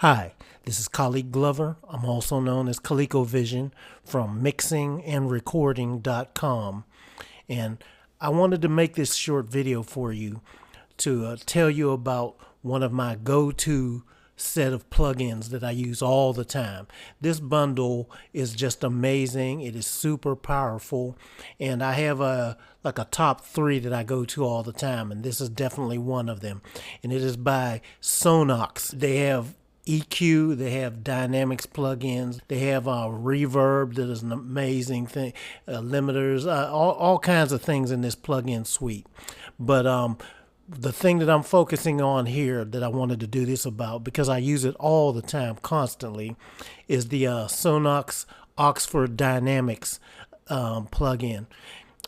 Hi, this is Khaliq Glover. I'm also known as ColecoVision from mixingandrecording.com. And I wanted to make this short video for you to tell you about one of my go-to set of plugins that I use all the time. This bundle is just amazing. It is super powerful, and I have like a top 3 that I go to all the time, and this is definitely one of them. And it is by Sonnox. They have EQ, they have dynamics plugins, they have Reverb, that is an amazing thing, limiters, all kinds of things in this plugin suite. But the thing that I'm focusing on here that I wanted to do this about, because I use it all the time, constantly, is the Sonnox Oxford Dynamics plugin.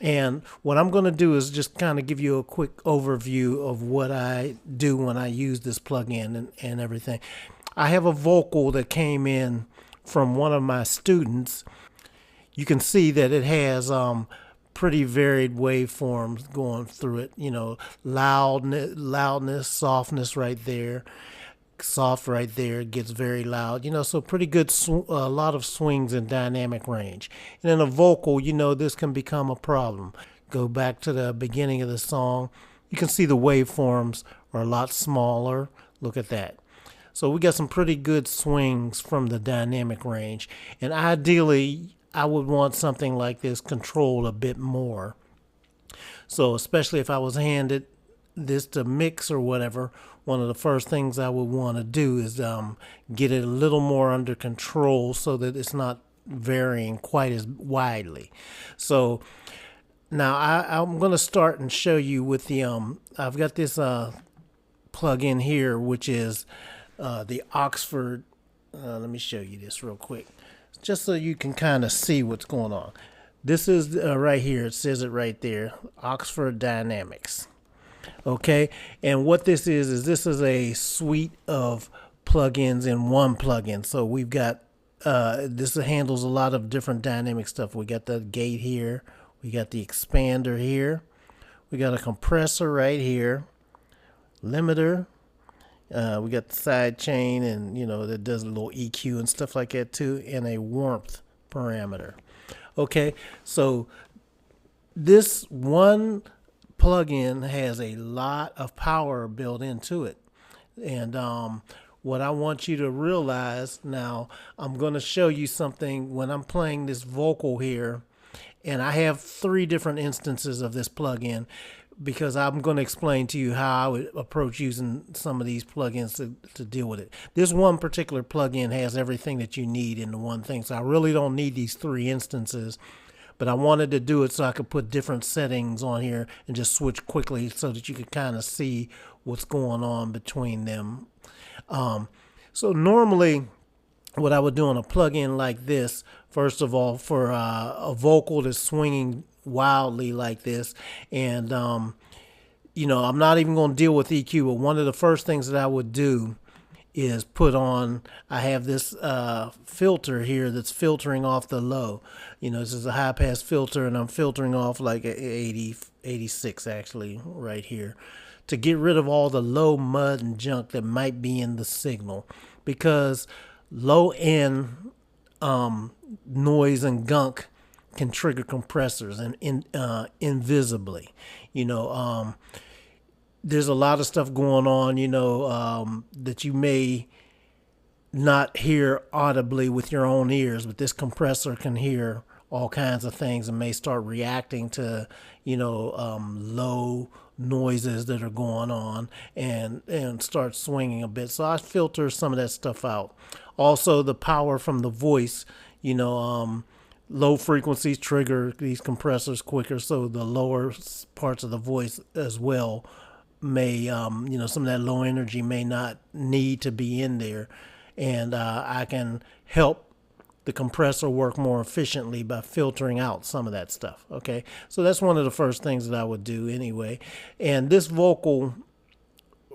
And what I'm going to do is just kind of give you a quick overview of what I do when I use this plugin and everything. I have a vocal that came in from one of my students. You can see that it has pretty varied waveforms going through it. You know, loudness, softness right there. Soft right there, gets very loud, so pretty good, a lot of swings and dynamic range. And in a vocal, this can become a problem. Go back to the beginning of the song, you can see the waveforms are a lot smaller. Look at that. So we got some pretty good swings from the dynamic range, and ideally I would want something like this controlled a bit more. So especially if I was handed this to mix or whatever, one of the first things I would want to do is get it a little more under control so that it's not varying quite as widely. So now I'm going to start and show you with the I've got this plug-in here, which is the Oxford. Let me show you this real quick, just so you can kind of see what's going on. This is right here. It says it right there, Oxford Dynamics. Okay, and what this is this is a suite of plugins in one plugin. So we've got this handles a lot of different dynamic stuff. We got the gate here, we got the expander here, we got a compressor right here, limiter, we got the sidechain, and that does a little EQ and stuff like that too, and a warmth parameter. Okay, so this one plugin has a lot of power built into it. And what I want you to realize now, I'm going to show you something when I'm playing this vocal here, and I have 3 different instances of this plugin, because I'm going to explain to you how I would approach using some of these plugins to deal with it. This one particular plugin has everything that you need in the one thing, so I really don't need these 3 instances. But I wanted to do it so I could put different settings on here and just switch quickly so that you could kind of see what's going on between them. So normally what I would do on a plugin like this, first of all, for a vocal that's swinging wildly like this, and I'm not even going to deal with EQ, but one of the first things that I would do is put on, I have this filter here that's filtering off the low. This is a high pass filter, and I'm filtering off like a 80, 86 actually right here, to get rid of all the low mud and junk that might be in the signal, because low end noise and gunk can trigger compressors and invisibly. There's a lot of stuff going on, that you may not hear audibly with your own ears, but this compressor can hear all kinds of things and may start reacting to, low noises that are going on, and start swinging a bit. So I filter some of that stuff out. Also, the power from the voice, low frequencies trigger these compressors quicker, so the lower parts of the voice as well may some of that low energy may not need to be in there, and I can help the compressor work more efficiently by filtering out some of that stuff. Okay, so that's one of the first things that I would do anyway. And this vocal,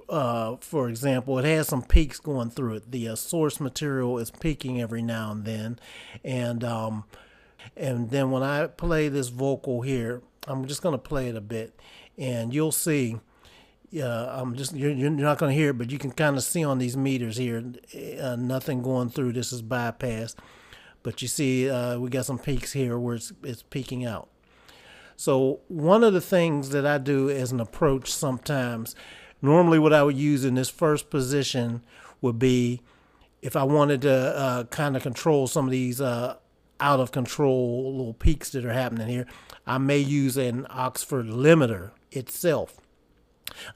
for example, it has some peaks going through it. The source material is peaking every now and then, and then when I play this vocal here, I'm just going to play it a bit, and you'll see you're not going to hear it, but you can kind of see on these meters here, nothing going through. This is bypass, but you see we got some peaks here where it's peaking out. So one of the things that I do as an approach sometimes, normally what I would use in this first position would be, if I wanted to kind of control some of these out of control little peaks that are happening here, I may use an Oxford limiter itself.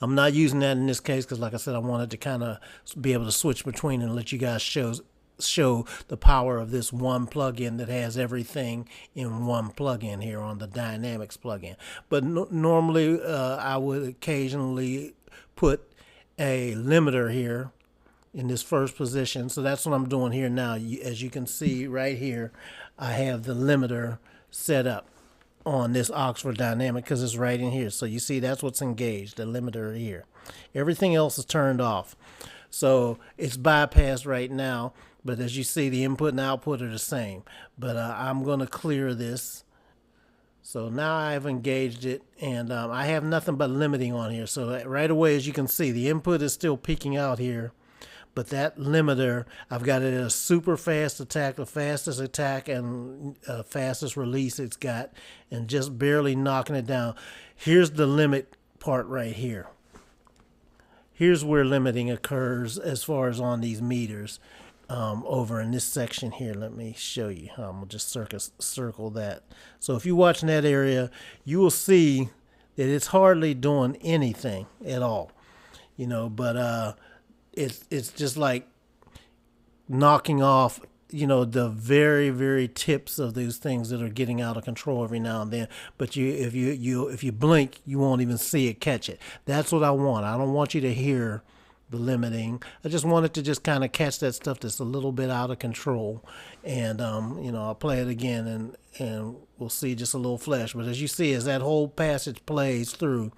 I'm not using that in this case because, like I said, I wanted to kind of be able to switch between and let you guys show the power of this one plugin that has everything in one plugin here on the Dynamics plugin. But normally I would occasionally put a limiter here in this first position. So that's what I'm doing here now. As you can see right here, I have the limiter set up on this Oxford Dynamic because it's right in here. So you see that's what's engaged, the limiter here. Everything else is turned off. So it's bypassed right now, but as you see, the input and output are the same. But I'm going to clear this. So now I've engaged it, and I have nothing but limiting on here. So right away, as you can see, the input is still peaking out here. But that limiter, I've got it at a super fast attack, the fastest attack and fastest release it's got, and just barely knocking it down. Here's the limit part right here. Here's where limiting occurs as far as on these meters. Over in this section here, let me show you. I'm going to just circle that. So if you watch in that area, you will see that it's hardly doing anything at all. You know, but it's just like knocking off, you know, the very, very tips of those things that are getting out of control every now and then. But if you blink, you won't even see it catch it. That's what I want. I don't want you to hear the limiting. I just want it to just kind of catch that stuff that's a little bit out of control. And you know, I'll play it again and we'll see just a little flash. But as you see, as that whole passage plays through,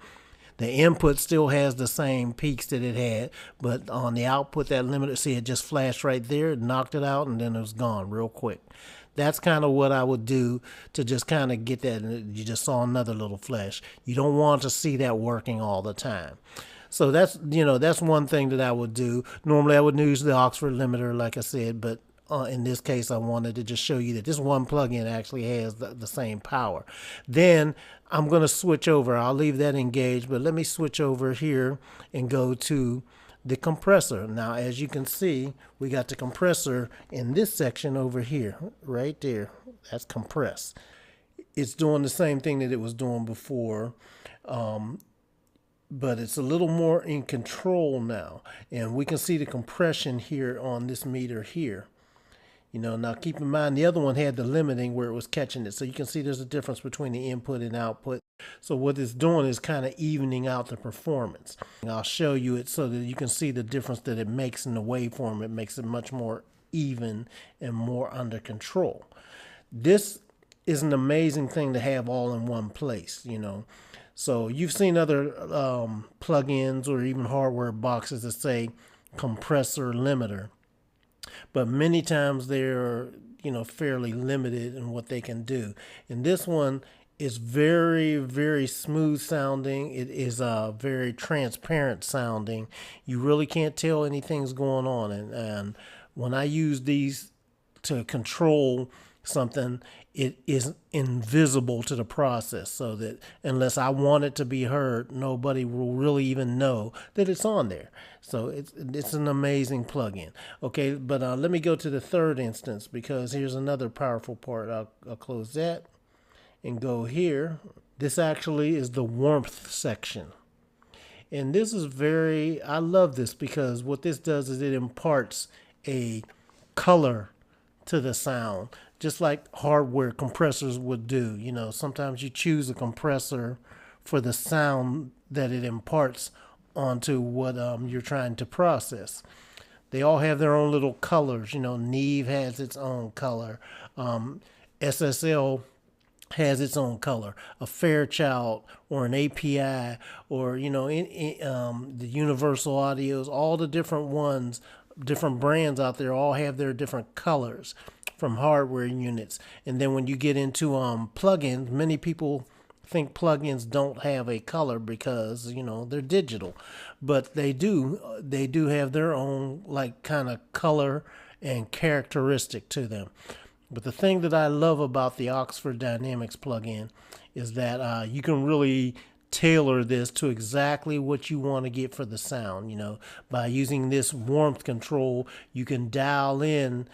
the input still has the same peaks that it had, but on the output, that limiter, see, it just flashed right there, knocked it out, and then it was gone real quick. That's kind of what I would do to just kind of get that. You just saw another little flash. You don't want to see that working all the time. So that's, you know, that's one thing that I would do. Normally I would use the Oxford limiter, like I said, but in this case, I wanted to just show you that this one plugin actually has the same power. Then I'm going to switch over. I'll leave that engaged, but let me switch over here and go to the compressor. Now, as you can see, we got the compressor in this section over here, right there. That's compress. It's doing the same thing that it was doing before, but it's a little more in control now. And we can see the compression here on this meter here. You know, now keep in mind the other one had the limiting where it was catching it. So you can see there's a difference between the input and output. So what it's doing is kind of evening out the performance. And I'll show you it so that you can see the difference that it makes in the waveform. It makes it much more even and more under control. This is an amazing thing to have all in one place, you know. So you've seen other plugins or even hardware boxes that say compressor limiter. But many times they're, you know, fairly limited in what they can do. And this one is very, very smooth sounding. It is very transparent sounding. You really can't tell anything's going on. And when I use these to control something, it is invisible to the process, so that unless I want it to be heard, nobody will really even know that it's on there. So it's an amazing plugin. Okay, but let me go to the third instance, because here's another powerful part. I'll close that and go here. This actually is the warmth section. And this is I love this, because what this does is it imparts a color to the sound, just like hardware compressors would do. You know, sometimes you choose a compressor for the sound that it imparts onto what you're trying to process. They all have their own little colors. You know, Neve has its own color. SSL has its own color. A Fairchild or an API, or, you know, the Universal Audios, all the different ones, different brands out there all have their different colors from hardware units. And then when you get into plugins, many people think plugins don't have a color because, you know, they're digital, but they do have their own like kind of color and characteristic to them. But the thing that I love about the Oxford Dynamics plugin is that you can really tailor this to exactly what you want to get for the sound. You know, by using this warmth control, you can dial in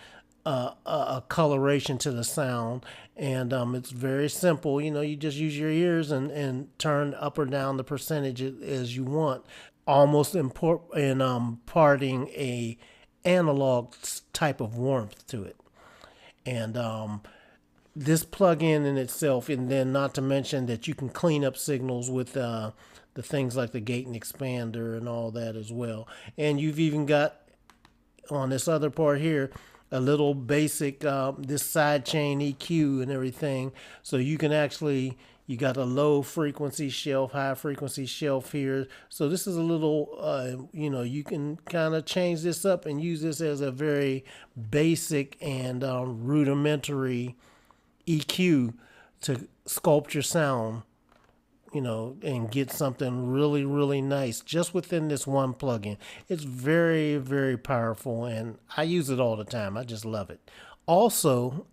a coloration to the sound, and it's very simple. You know, you just use your ears and turn up or down the percentage as you want, almost imparting a analog type of warmth to it. And this plugin in itself, and then not to mention that you can clean up signals with the things like the gate and expander and all that as well. And you've even got on this other part here a little basic this sidechain EQ and everything, so you can actually, you got a low frequency shelf, high frequency shelf here. So this is a little, you know, you can kind of change this up and use this as a very basic and rudimentary EQ to sculpt your sound, you know, and get something really, really nice just within this one plugin. It's very, very powerful, and I use it all the time. I just love it. Also,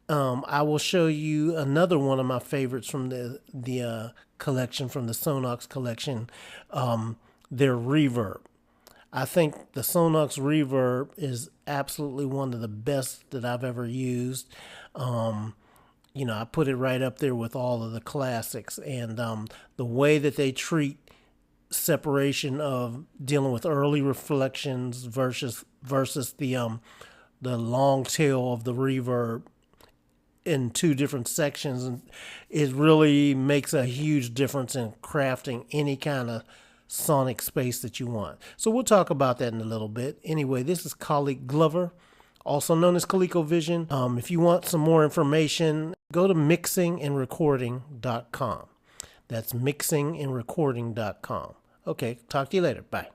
I will show you another one of my favorites from the collection, from the Sonnox collection, their Reverb. I think the Sonnox Reverb is absolutely one of the best that I've ever used. You know, I put it right up there with all of the classics, and the way that they treat separation of dealing with early reflections versus the long tail of the reverb in two different sections, and it really makes a huge difference in crafting any kind of sonic space that you want. So we'll talk about that in a little bit. Anyway, this is Khaliq Glover, also known as ColecoVision. If you want some more information, go to mixingandrecording.com. That's mixingandrecording.com. Okay, talk to you later. Bye.